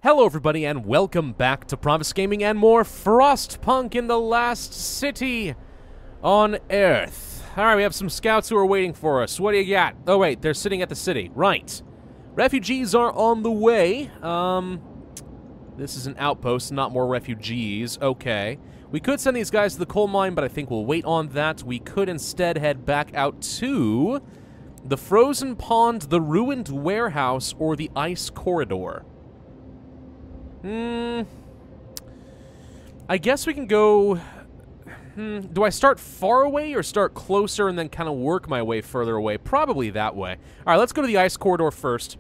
Hello everybody and welcome back to Pravus Gaming and more Frostpunk in the last city on Earth. Alright, we have some scouts who are waiting for us. What do you got? Oh wait, they're sitting at the city. Right. Refugees are on the way. This is an outpost, not more refugees. Okay. We could send these guys to the coal mine, but I think we'll wait on that. We could instead head back out to the frozen pond, the ruined warehouse, or the ice corridor. I guess we can go... do I start far away or start closer and then kind of work my way further away? Probably that way. Alright, let's go to the ice corridor first.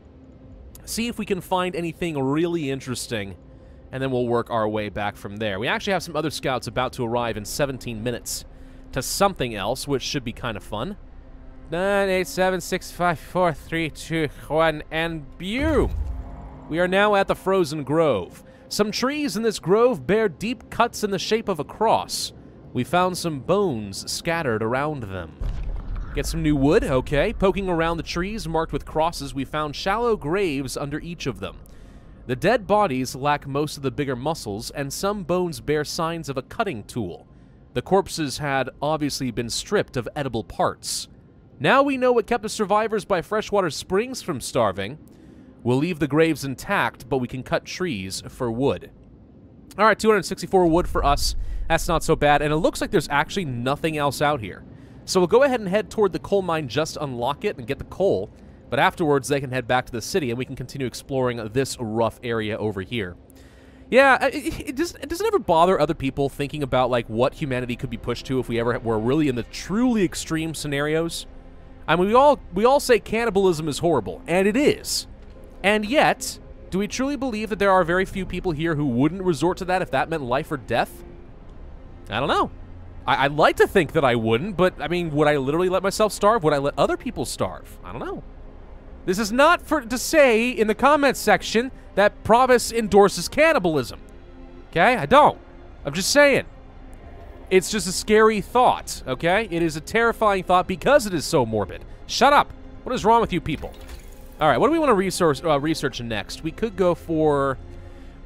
See if we can find anything really interesting, and then we'll work our way back from there. We actually have some other scouts about to arrive in 17 minutes to something else, which should be kind of fun. 9, 8, 7, 6, 5, 4, 3, 2, 1, and boom! We are now at the frozen grove. Some trees in this grove bear deep cuts in the shape of a cross. We found some bones scattered around them. Get some new wood, okay. Poking around the trees marked with crosses, we found shallow graves under each of them. The dead bodies lack most of the bigger muscles, and some bones bear signs of a cutting tool. The corpses had obviously been stripped of edible parts. Now we know what kept the survivors by freshwater springs from starving. We'll leave the graves intact, but we can cut trees for wood. Alright, 264 wood for us. That's not so bad, and it looks like there's actually nothing else out here. So we'll go ahead and head toward the coal mine, just unlock it and get the coal, but afterwards they can head back to the city and we can continue exploring this rough area over here. Yeah, it doesn't ever bother other people thinking about like what humanity could be pushed to if we ever were really in the truly extreme scenarios. I mean, we all say cannibalism is horrible, and it is. And yet, do we truly believe that there are very few people here who wouldn't resort to that if that meant life or death? I don't know. I'd like to think that I wouldn't, but, I mean, would I literally let myself starve? Would I let other people starve? I don't know. This is not to say in the comments section that Pravus endorses cannibalism. Okay? I don't. I'm just saying. It's just a scary thought, okay? It is a terrifying thought because it is so morbid. Shut up. What is wrong with you people? Alright, what do we want to research next? We could go for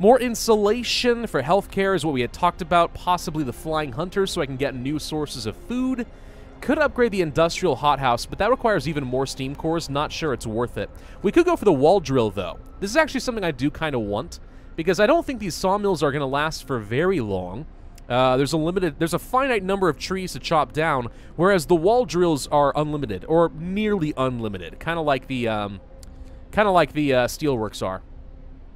more insulation for healthcare is what we had talked about. Possibly the flying hunters so I can get new sources of food. Could upgrade the industrial hothouse, but that requires even more steam cores. Not sure it's worth it. We could go for the wall drill, though. This is actually something I do kind of want, because I don't think these sawmills are going to last for very long. There's a finite number of trees to chop down, whereas the wall drills are unlimited, or nearly unlimited, kind of like the steelworks are.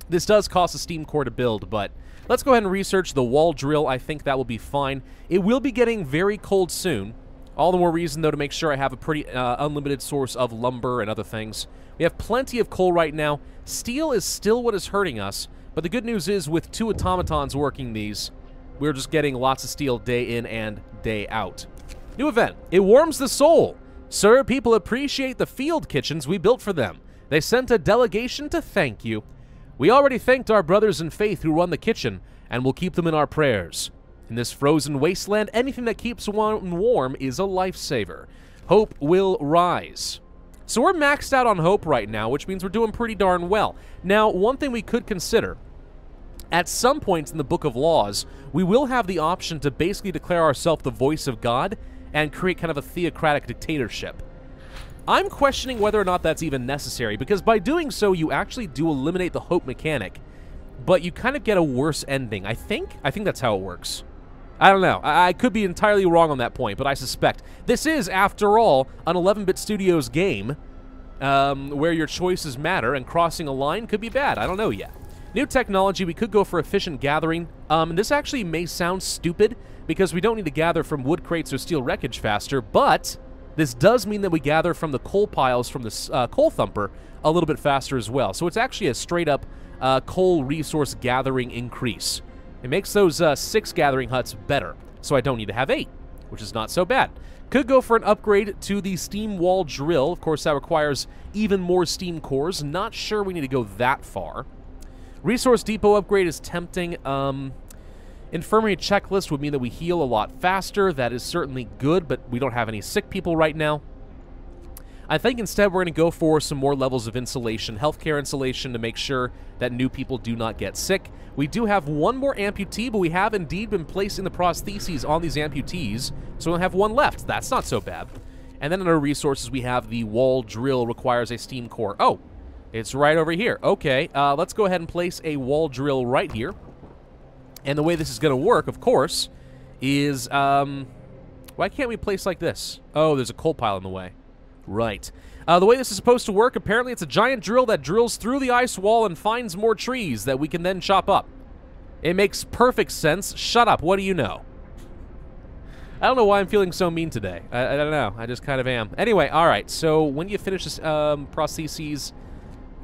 This does cost a steam core to build, but let's go ahead and research the wall drill. I think that will be fine. It will be getting very cold soon. All the more reason, though, to make sure I have a pretty unlimited source of lumber and other things. We have plenty of coal right now. Steel is still what is hurting us, but the good news is with 2 automatons working these, we're just getting lots of steel day in and day out. New event. It warms the soul. Sir, people appreciate the field kitchens we built for them. They sent a delegation to thank you. We already thanked our brothers in faith who run the kitchen, and we'll keep them in our prayers. In this frozen wasteland, anything that keeps one warm is a lifesaver. Hope will rise. So we're maxed out on hope right now, which means we're doing pretty darn well. Now, one thing we could consider, at some points in the Book of Laws, we will have the option to basically declare ourselves the voice of God and create kind of a theocratic dictatorship. I'm questioning whether or not that's even necessary, because by doing so, you actually do eliminate the hope mechanic, but you kind of get a worse ending, I think? I think that's how it works. I don't know. I could be entirely wrong on that point, but I suspect. This is, after all, an 11-bit Studios game where your choices matter, and crossing a line could be bad. I don't know yet. New technology, we could go for efficient gathering. This actually may sound stupid, because we don't need to gather from wood crates or steel wreckage faster, but this does mean that we gather from the coal piles from the coal thumper a little bit faster as well. So it's actually a straight-up coal resource gathering increase. It makes those 6 gathering huts better, so I don't need to have 8, which is not so bad. Could go for an upgrade to the steam wall drill. Of course, that requires even more steam cores. Not sure we need to go that far. Resource depot upgrade is tempting. Infirmary checklist would mean that we heal a lot faster. That is certainly good, but we don't have any sick people right now. I think instead we're going to go for some more levels of insulation, healthcare insulation, to make sure that new people do not get sick. We do have one more amputee, but we have indeed been placing the prostheses on these amputees, so we'll have one left. That's not so bad. And then in our resources, we have the wall drill requires a steam core. Oh, it's right over here. Okay, let's go ahead and place a wall drill right here. And the way this is going to work, of course, is, why can't we place like this? Oh, there's a coal pile in the way. Right. The way this is supposed to work, apparently it's a giant drill that drills through the ice wall and finds more trees that we can then chop up. It makes perfect sense. Shut up. What do you know? I don't know why I'm feeling so mean today. I don't know. I just kind of am. Anyway, all right. So when you finish this prostheses...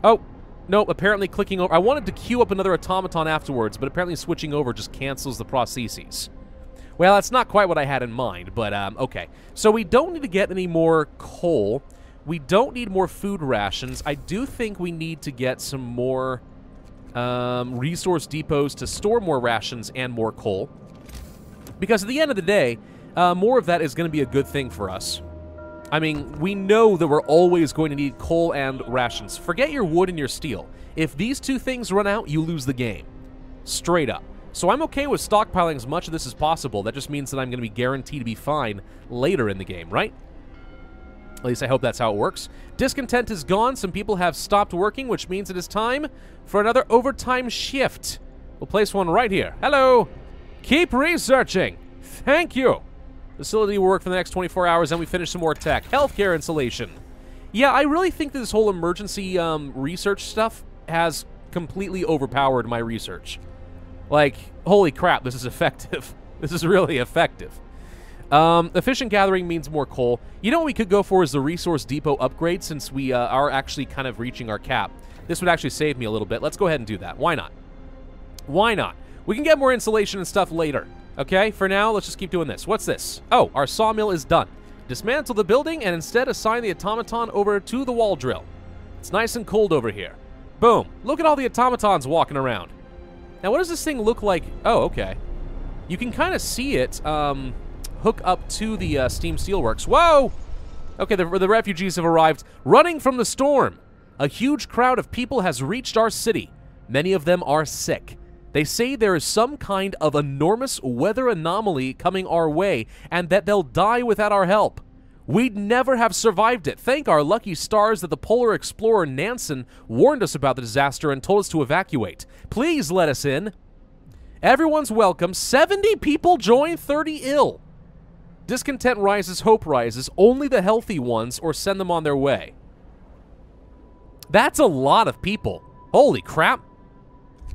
Oh, no, apparently clicking over... I wanted to queue up another automaton afterwards, but apparently switching over just cancels the prostheses. Well, that's not quite what I had in mind, but okay. So we don't need to get any more coal. We don't need more food rations. I do think we need to get some more resource depots to store more rations and more coal. Because at the end of the day, more of that is going to be a good thing for us. I mean, we know that we're always going to need coal and rations. Forget your wood and your steel. If these two things run out, you lose the game. Straight up. So I'm okay with stockpiling as much of this as possible. That just means that I'm going to be guaranteed to be fine later in the game, right? At least I hope that's how it works. Discontent is gone. Some people have stopped working, which means it is time for another overtime shift. We'll place one right here. Hello. Keep researching. Thank you. Facility will work for the next 24 hours, and we finish some more tech. Healthcare insulation. Yeah, I really think that this whole emergency research stuff has completely overpowered my research. Like, holy crap, this is effective. This is really effective. Efficient gathering means more coal. You know what we could go for is the resource depot upgrade, since we are actually kind of reaching our cap. This would actually save me a little bit. Let's go ahead and do that. Why not? Why not? We can get more insulation and stuff later. Okay, for now, let's just keep doing this. What's this? Oh, our sawmill is done. Dismantle the building and instead assign the automaton over to the wall drill. It's nice and cold over here. Boom. Look at all the automatons walking around. Now, what does this thing look like? Oh, okay. You can kind of see it hook up to the steam steelworks. Whoa! Okay, the refugees have arrived, running from the storm. A huge crowd of people has reached our city. Many of them are sick. They say there is some kind of enormous weather anomaly coming our way, and that they'll die without our help. We'd never have survived it. Thank our lucky stars that the polar explorer Nansen warned us about the disaster and told us to evacuate. Please let us in. Everyone's welcome. 70 people join, 30 ill. Discontent rises, hope rises. Only the healthy ones, or send them on their way. That's a lot of people. Holy crap.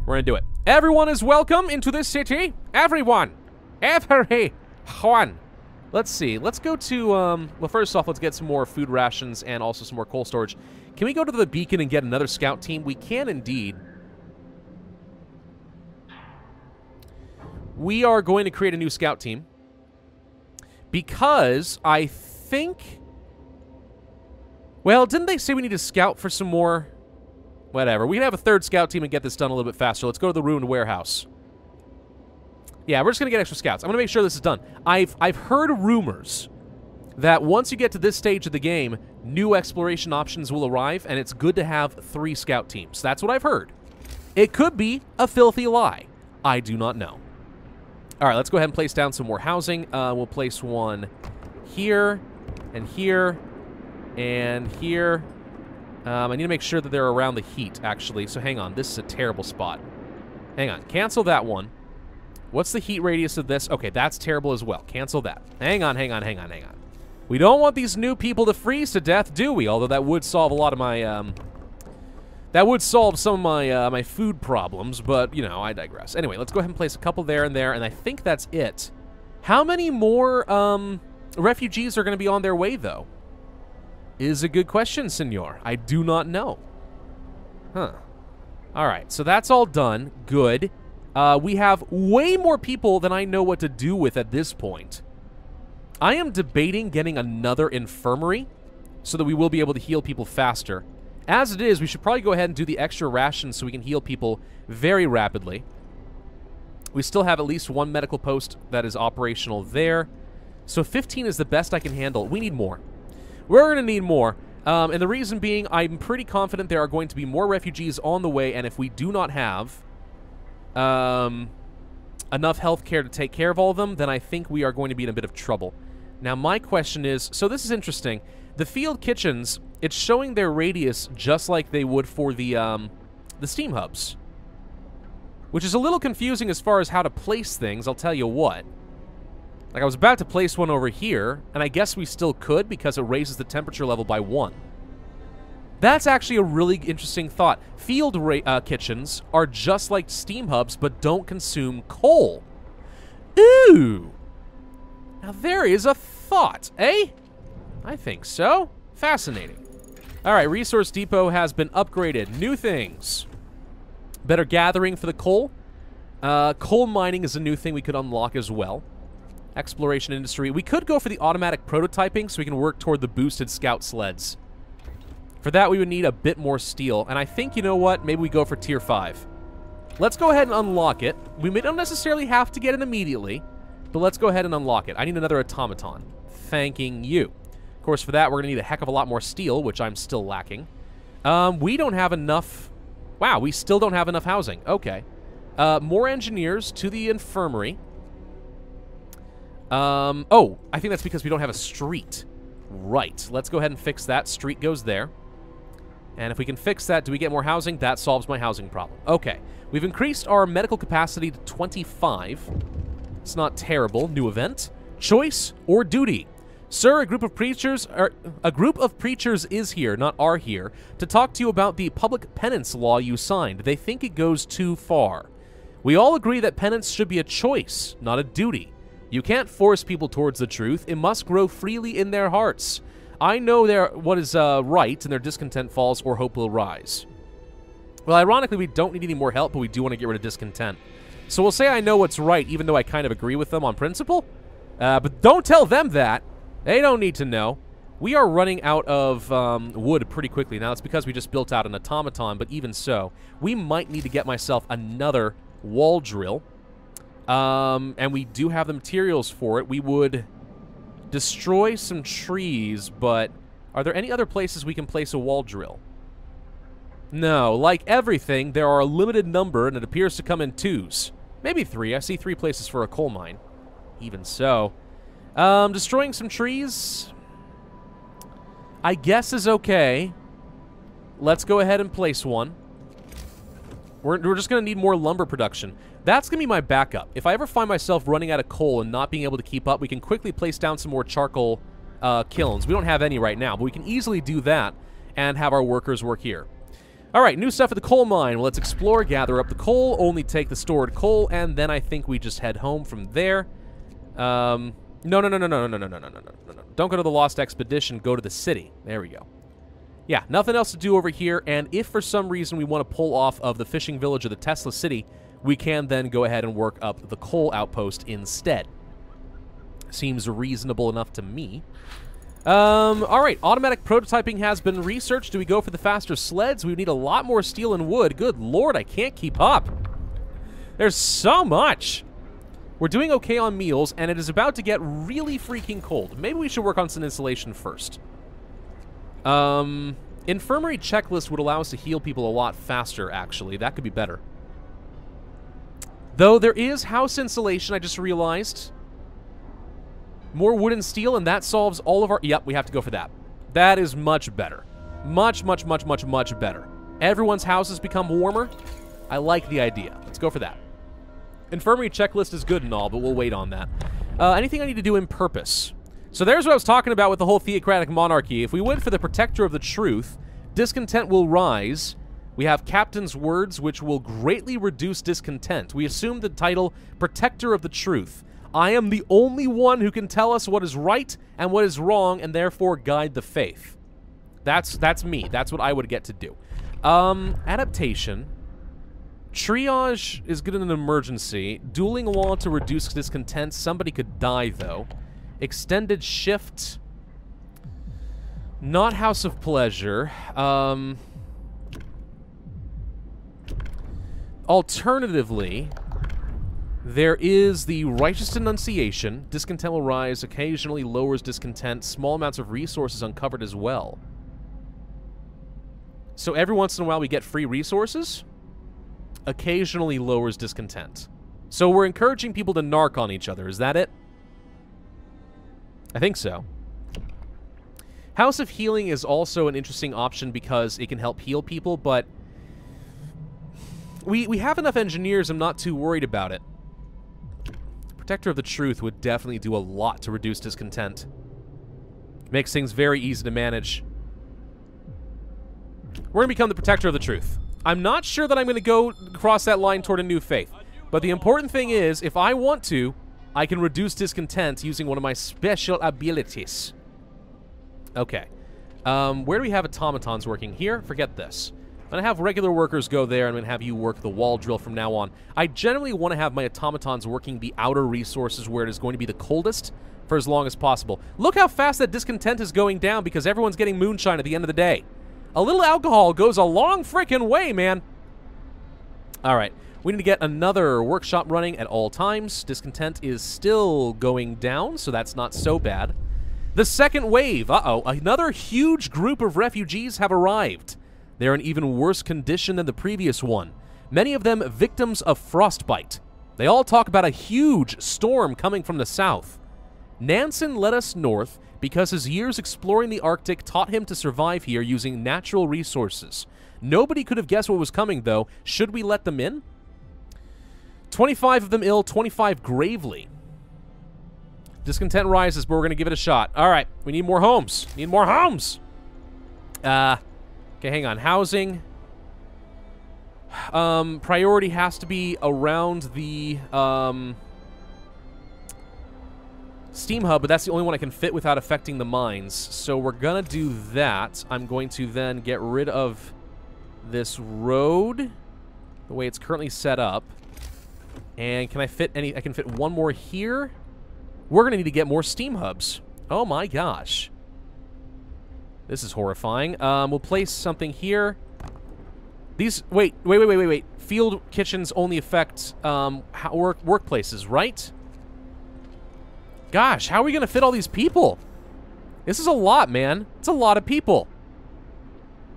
We're gonna do it. Everyone is welcome into this city. Everyone. Everyone. Let's see. Let's go to, well, first off, let's get some more food rations and also some more coal storage. Can we go to the beacon and get another scout team? We can indeed. We are going to create a new scout team because I think, well, didn't they say we need to scout for some more? Whatever. We can have a third scout team and get this done a little bit faster. Let's go to the ruined warehouse. Yeah, we're just going to get extra scouts. I'm going to make sure this is done. I've heard rumors that once you get to this stage of the game, new exploration options will arrive, and it's good to have 3 scout teams. That's what I've heard. It could be a filthy lie. I do not know. All right, let's go ahead and place down some more housing. We'll place one here, and here, and here. I need to make sure that they're around the heat, actually. So hang on. This is a terrible spot. Hang on. Cancel that one. What's the heat radius of this? Okay, that's terrible as well. Cancel that. Hang on, hang on, hang on, hang on. We don't want these new people to freeze to death, do we? Although that would solve a lot of my, that would solve some of my, my food problems, but, you know, I digress. Anyway, let's go ahead and place a couple there, and I think that's it. How many more, refugees are going to be on their way, though? Is a good question, senor. I do not know. Huh. All right, so that's all done. Good. We have way more people than I know what to do with at this point. I am debating getting another infirmary so that we will be able to heal people faster. As it is, we should probably go ahead and do the extra rations so we can heal people very rapidly. We still have at least 1 medical post that is operational there. So 15 is the best I can handle. We need more. We're going to need more. And the reason being, I'm pretty confident there are going to be more refugees on the way, and if we do not have enough healthcare to take care of all of them, then I think we are going to be in a bit of trouble. Now, my question is, so this is interesting. The field kitchens, it's showing their radius just like they would for the steam hubs, which is a little confusing as far as how to place things, I'll tell you what. Like, I was about to place one over here, and I guess we still could because it raises the temperature level by 1. That's actually a really interesting thought. Field kitchens are just like steam hubs, but don't consume coal. Ooh! Now there is a thought, eh? I think so. Fascinating. Alright, Resource Depot has been upgraded. New things. Better gathering for the coal. Coal mining is a new thing we could unlock as well. Exploration industry. We could go for the automatic prototyping so we can work toward the boosted scout sleds. For that, we would need a bit more steel. And I think, you know what? Maybe we go for tier 5. Let's go ahead and unlock it. We may not necessarily have to get it immediately, but let's go ahead and unlock it. I need another automaton. Thanking you. Of course, for that, we're going to need a heck of a lot more steel, which I'm still lacking. We don't have enough... Wow, we still don't have enough housing. Okay. More engineers to the infirmary. Oh, I think that's because we don't have a street. Right. Let's go ahead and fix that. Street goes there. And if we can fix that, do we get more housing? That solves my housing problem. Okay. We've increased our medical capacity to 25. It's not terrible. New event. Choice or duty. Sir, a group of preachers is here, not are here, to talk to you about the public penance law you signed. They think it goes too far. We all agree that penance should be a choice, not a duty. You can't force people towards the truth. It must grow freely in their hearts. I know what is right, and their discontent falls or hope will rise. Well, ironically, we don't need any more help, but we do want to get rid of discontent. So we'll say I know what's right, even though I kind of agree with them on principle. But don't tell them that. They don't need to know. We are running out of wood pretty quickly. Now, it's because we just built out an automaton, but even so, we might need to get myself another wall drill. And we do have the materials for it. We would destroy some trees, but are there any other places we can place a wall drill? No. Like everything, there are a limited number, and it appears to come in 2s. Maybe 3. I see 3 places for a coal mine. Even so. Destroying some trees, I guess is okay. Let's go ahead and place one. We're just going to need more lumber production. That's going to be my backup. If I ever find myself running out of coal and not being able to keep up, we can quickly place down some more charcoal kilns. We don't have any right now, but we can easily do that and have our workers work here. All right, new stuff at the coal mine. Well, let's explore, gather up the coal, only take the stored coal, and then I think we just head home from there. No. Don't go to the Lost Expedition. Go to the city. There we go. Yeah, nothing else to do over here, and if for some reason we want to pull off of the fishing village or the Tesla city, we can then go ahead and work up the coal outpost instead. Seems reasonable enough to me. All right, automatic prototyping has been researched. Do we go for the faster sleds? We need a lot more steel and wood. Good lord, I can't keep up. There's so much. We're doing okay on meals, and it is about to get really freaking cold. Maybe we should work on some insulation first. Infirmary checklist would allow us to heal people a lot faster, actually. That could be better. Though there is house insulation, I just realized. More wood and steel, and that solves all of our... Yep, we have to go for that. That is much better. Much better. Everyone's houses become warmer. I like the idea. Let's go for that. Infirmary checklist is good and all, but we'll wait on that. Anything I need to do in purpose? So there's what I was talking about with the whole theocratic monarchy. If we went for the protector of the truth, discontent will rise. We have captain's words, which will greatly reduce discontent. We assume the title protector of the truth. I am the only one who can tell us what is right and what is wrong, and therefore guide the faith. That's me. That's what I would get to do. Adaptation. Triage is good in an emergency. Dueling law to reduce discontent. Somebody could die, though. Extended shift. Not House of Pleasure. Alternatively, there is the Righteous Denunciation. Discontent will rise. Occasionally lowers discontent. Small amounts of resources uncovered as well. So every once in a while we get free resources. Occasionally lowers discontent. So we're encouraging people to narc on each other. Is that it? I think so. House of Healing is also an interesting option because it can help heal people, but we have enough engineers, I'm not too worried about it. Protector of the Truth would definitely do a lot to reduce discontent. Makes things very easy to manage. We're going to become the Protector of the Truth. I'm not sure that I'm going to go cross that line toward a new faith. But the important thing is, if I want to, I can reduce discontent using one of my special abilities. Okay. Where do we have automatons working? Here? Forget this. I'm going to have regular workers go there, and I'm going to have you work the wall drill from now on. I generally want to have my automatons working the outer resources where it is going to be the coldest for as long as possible. Look how fast that discontent is going down because everyone's getting moonshine at the end of the day. A little alcohol goes a long frickin' way, man. All right. We need to get another workshop running at all times. Discontent is still going down, so that's not so bad. The second wave. Uh-oh. Another huge group of refugees have arrived. They're in even worse condition than the previous one. Many of them victims of frostbite. They all talk about a huge storm coming from the south. Nansen led us north because his years exploring the Arctic taught him to survive here using natural resources. Nobody could have guessed what was coming, though. Should we let them in? 25 of them ill, 25 gravely. Discontent rises, but we're going to give it a shot. All right, we need more homes. Need more homes! Okay, hang on. Housing. Priority has to be around the steam hub, but that's the only one I can fit without affecting the mines. So we're going to do that. I'm going to then get rid of this road, the way it's currently set up. And can I fit any... I can fit one more here. We're going to need to get more steam hubs. Oh my gosh. This is horrifying. We'll place something here. These... Wait. Field kitchens only affect workplaces, right? Gosh, how are we going to fit all these people? This is a lot, man. It's a lot of people.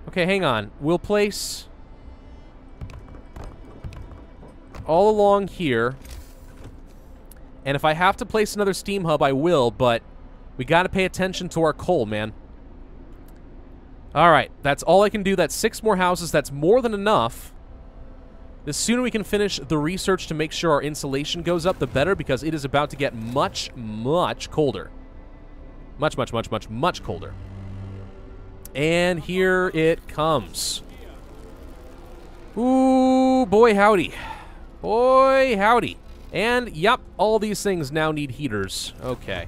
Okay, hang on. We'll place... all along here. And if I have to place another steam hub, I will, but we got to pay attention to our coal, man. All right, that's all I can do. That's 6 more houses. That's more than enough. The sooner we can finish the research to make sure our insulation goes up, the better, because it is about to get much, much colder. Much, much, much, much, much colder. And here it comes. Ooh, boy howdy. Boy howdy. And, yep, all these things now need heaters. Okay.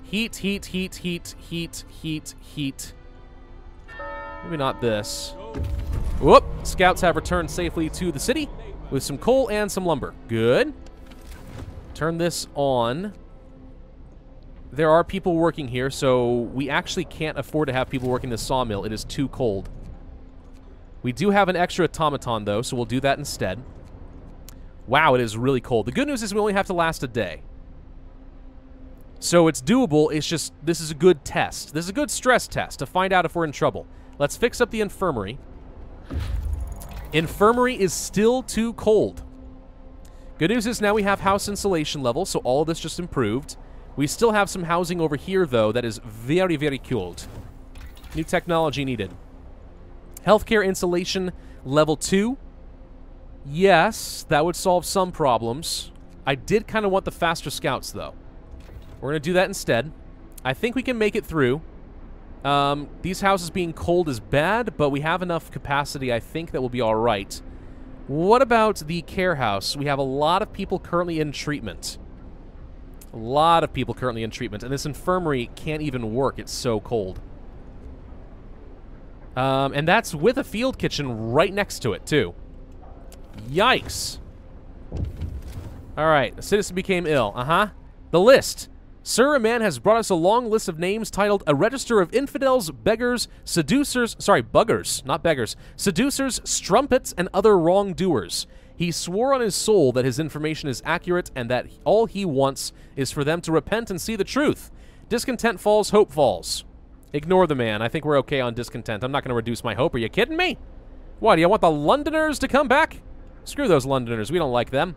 Heat, heat, heat, heat, heat, heat, heat. Maybe not this. Whoop! Scouts have returned safely to the city with some coal and some lumber. Good. Turn this on. There are people working here, so we actually can't afford to have people working the sawmill. It is too cold. We do have an extra automaton, though, so we'll do that instead. Wow, it is really cold. The good news is we only have to last a day. So it's doable. It's just, this is a good test. This is a good stress test to find out if we're in trouble. Let's fix up the infirmary. Infirmary is still too cold. Good news is now we have house insulation level, so all of this just improved. We still have some housing over here, though, that is very, very cold. New technology needed. Healthcare insulation level 2. Yes, that would solve some problems. I did kind of want the faster scouts, though. We're going to do that instead. I think we can make it through. These houses being cold is bad, but we have enough capacity, I think, that will be all right. What about the care house? We have a lot of people currently in treatment. A lot of people currently in treatment, and this infirmary can't even work. It's so cold. And that's with a field kitchen right next to it, too. Yikes. All right, a citizen became ill. The list. Sir, a man has brought us a long list of names titled A Register of Infidels, Beggars, Seducers, sorry, Buggers, not beggars, Seducers, Strumpets, and other wrongdoers. He swore on his soul that his information is accurate and that all he wants is for them to repent and see the truth. Discontent falls, hope falls. Ignore the man. I think we're okay on discontent. I'm not going to reduce my hope. Are you kidding me? What, do you want the Londoners to come back? Screw those Londoners. We don't like them.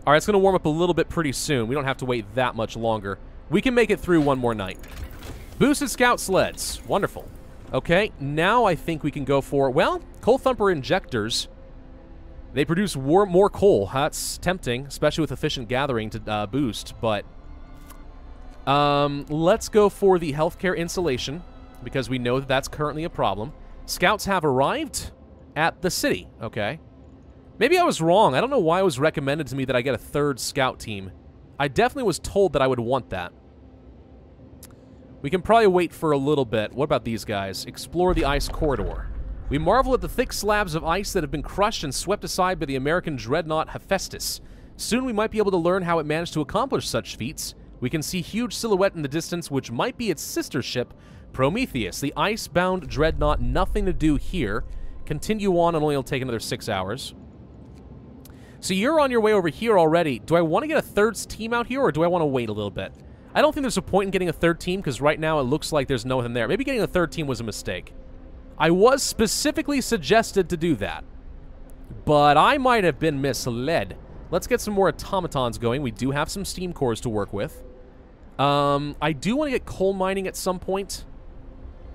All right, it's going to warm up a little bit pretty soon. We don't have to wait that much longer. We can make it through one more night. Boosted scout sleds. Wonderful. Okay, now I think we can go for, well, coal thumper injectors. They produce more coal. That's tempting, especially with efficient gathering to boost, but let's go for the healthcare insulation because we know that that's currently a problem. Scouts have arrived at the city. Okay. Maybe I was wrong. I don't know why it was recommended to me that I get a third scout team. I definitely was told that I would want that. We can probably wait for a little bit. What about these guys? Explore the ice corridor. We marvel at the thick slabs of ice that have been crushed and swept aside by the American Dreadnought Hephaestus. Soon we might be able to learn how it managed to accomplish such feats. We can see huge silhouette in the distance, which might be its sister ship, Prometheus. The ice-bound Dreadnought, nothing to do here. Continue on, and only it'll take another 6 hours. So you're on your way over here already. Do I want to get a third team out here, or do I want to wait a little bit? I don't think there's a point in getting a third team, because right now it looks like there's nothing there. Maybe getting a third team was a mistake. I was specifically suggested to do that, but I might have been misled. Let's get some more automatons going. We do have some steam cores to work with. I do want to get coal mining at some point,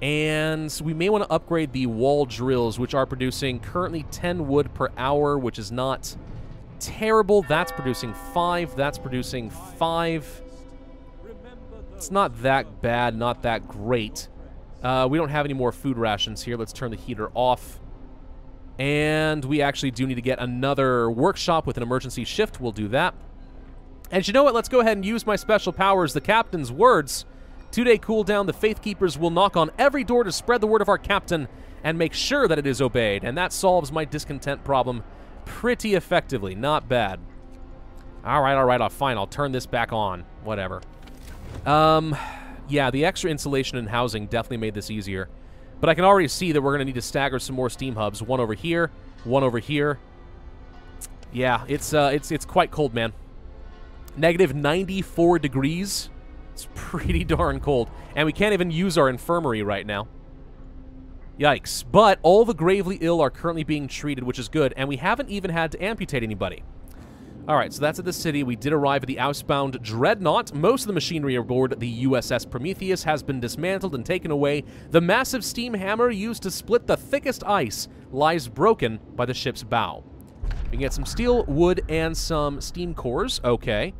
and we may want to upgrade the wall drills, which are producing currently 10 wood per hour, which is not terrible. That's producing 5. That's producing 5. It's not that bad, not that great. We don't have any more food rations here. Let's turn the heater off. And we actually do need to get another workshop with an emergency shift. We'll do that. And you know what? Let's go ahead and use my special powers. The captain's words. 2-day cooldown. The Faith Keepers will knock on every door to spread the word of our captain and make sure that it is obeyed. And that solves my discontent problem pretty effectively. Not bad. All right, fine. I'll turn this back on. Whatever. Yeah, the extra insulation and housing definitely made this easier. But I can already see that we're going to need to stagger some more steam hubs. One over here, one over here. Yeah, it's quite cold, man. Negative 94 degrees. It's pretty darn cold. And we can't even use our infirmary right now. Yikes. But all the gravely ill are currently being treated, which is good. And we haven't even had to amputate anybody. All right, so that's at the city. We did arrive at the housebound Dreadnought. Most of the machinery aboard the USS Prometheus has been dismantled and taken away. The massive steam hammer used to split the thickest ice lies broken by the ship's bow. We can get some steel, wood, and some steam cores. Okay.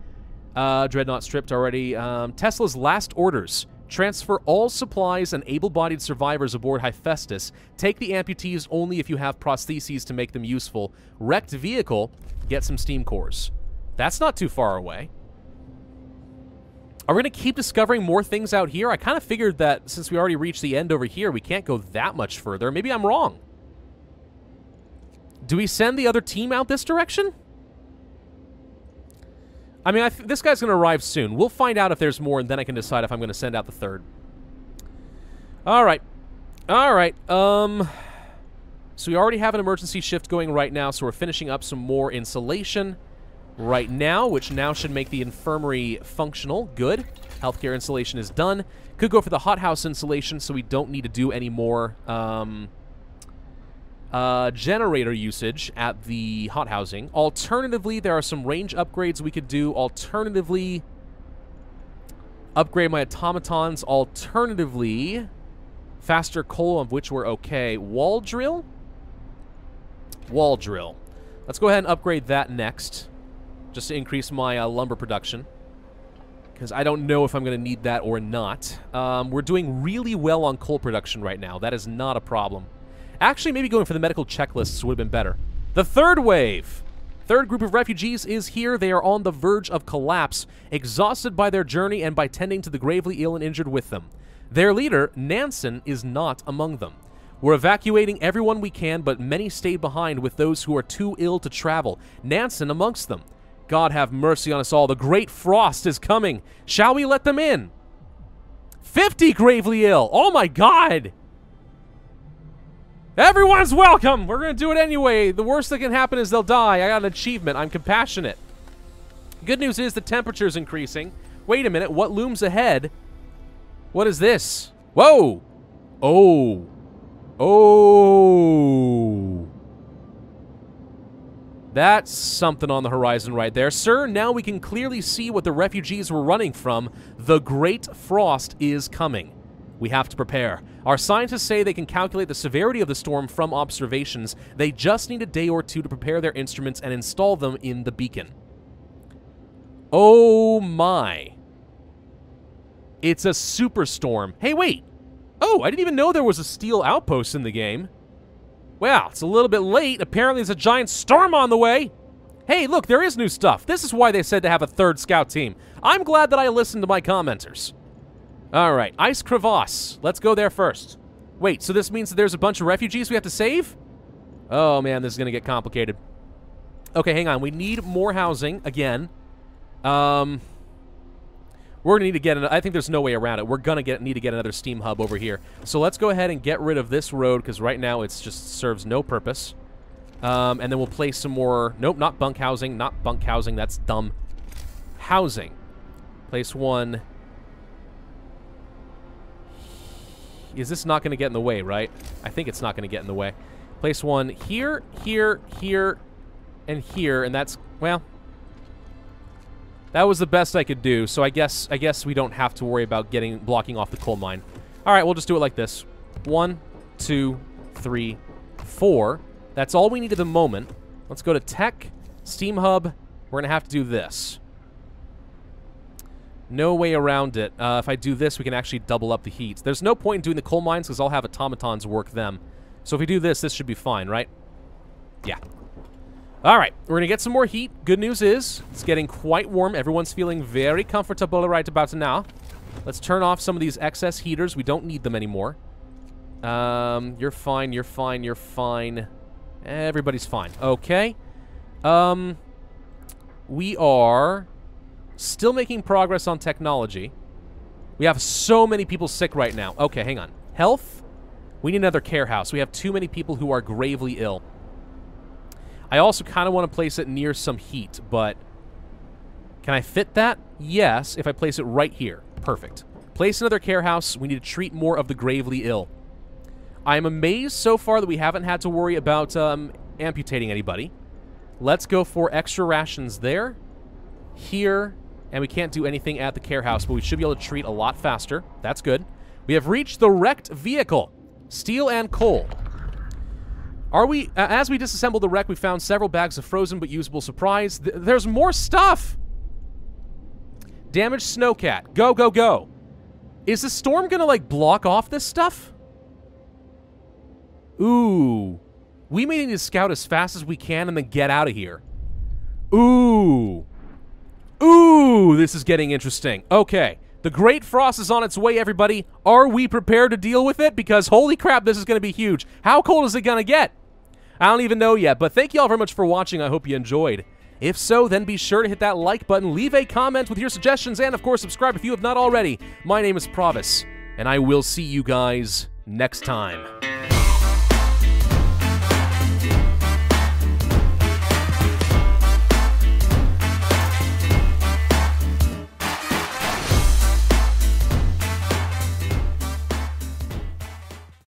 Dreadnought stripped already. Tesla's last orders. Transfer all supplies and able-bodied survivors aboard Hephaestus. Take the amputees only if you have prostheses to make them useful. Wrecked vehicle, get some steam cores. That's not too far away. Are we going to keep discovering more things out here? I kind of figured that since we already reached the end over here, we can't go that much further. Maybe I'm wrong. Do we send the other team out this direction? I mean, this guy's going to arrive soon. We'll find out if there's more, and then I can decide if I'm going to send out the third. All right. All right. So we already have an emergency shift going right now, so we're finishing up some more insulation right now, which now should make the infirmary functional. Good. Healthcare insulation is done. Could go for the hothouse insulation, so we don't need to do any more generator usage at the hothousing. Alternatively, there are some range upgrades we could do. Alternatively, upgrade my automatons. Alternatively, faster coal, of which we're okay. Wall drill? Wall drill. Let's go ahead and upgrade that next, just to increase my lumber production, because I don't know if I'm going to need that or not. We're doing really well on coal production right now. That is not a problem. Actually, maybe going for the medical checklists would have been better. The third wave. Third group of refugees is here. They are on the verge of collapse, exhausted by their journey and by tending to the gravely ill and injured with them. Their leader, Nansen, is not among them. We're evacuating everyone we can, but many stay behind with those who are too ill to travel. Nansen amongst them. God have mercy on us all. The great frost is coming. Shall we let them in? 50 gravely ill. Oh my God. Everyone's welcome! We're going to do it anyway. The worst that can happen is they'll die. I got an achievement. I'm compassionate. Good news is the temperature's increasing. Wait a minute. What looms ahead? What is this? Whoa! Oh. Oh. That's something on the horizon right there. Sir, now we can clearly see what the refugees were running from. The Great Frost is coming. We have to prepare. Our scientists say they can calculate the severity of the storm from observations. They just need a day or two to prepare their instruments and install them in the beacon. Oh my. It's a superstorm. Hey, wait. Oh, I didn't even know there was a steel outpost in the game. Well, it's a little bit late. Apparently there's a giant storm on the way. Hey, look, there is new stuff. This is why they said to have a third scout team. I'm glad that I listened to my commenters. All right, Ice Crevasse. Let's go there first. Wait, so this means that there's a bunch of refugees we have to save? Oh, man, this is going to get complicated. Okay, hang on. We need more housing again. We're going to need to get I think there's no way around it. We're going to need to get another steam hub over here. So let's go ahead and get rid of this road because right now it just serves no purpose. And then we'll place some more... Nope, not bunk housing. Not bunk housing. That's dumb. Housing. Place one... Is this not going to get in the way, right? I think it's not going to get in the way. Place one here, here, here, and here, and that's... Well... That was the best I could do, so I guess we don't have to worry about blocking off the coal mine. All right, we'll just do it like this. 1, 2, 3, 4. That's all we need at the moment. Let's go to Tech, Steam Hub. We're going to have to do this. No way around it. If I do this, we can actually double up the heat. There's no point in doing the coal mines because I'll have automatons work them. So if we do this, this should be fine, right? Yeah. All right, we're going to get some more heat. Good news is it's getting quite warm. Everyone's feeling very comfortable right about now. Let's turn off some of these excess heaters. We don't need them anymore. You're fine, you're fine, you're fine. Everybody's fine. Okay. We are still making progress on technology. We have so many people sick right now. Okay, hang on. Health. We need another care house. We have too many people who are gravely ill. I also kind of want to place it near some heat, but can I fit that? Yes, if I place it right here. Perfect. Place another care house. We need to treat more of the gravely ill. I'm amazed so far that we haven't had to worry about amputating anybody. Let's go for extra rations there, here, and we can't do anything at the care house, but we should be able to treat a lot faster. That's good. We have reached the wrecked vehicle. Steel and coal. As we disassembled the wreck, we found several bags of frozen but usable supplies. There's more stuff! Damaged snowcat. Go, go, go. Is the storm gonna, like, block off this stuff? Ooh. We may need to scout as fast as we can and then get out of here. Ooh. Ooh, this is getting interesting. Okay. The Great Frost is on its way, everybody. Are we prepared to deal with it? Because holy crap, this is going to be huge. How cold is it going to get? I don't even know yet, but thank you all very much for watching. I hope you enjoyed. If so, then be sure to hit that like button, leave a comment with your suggestions, and of course, subscribe if you have not already. My name is Pravus, and I will see you guys next time.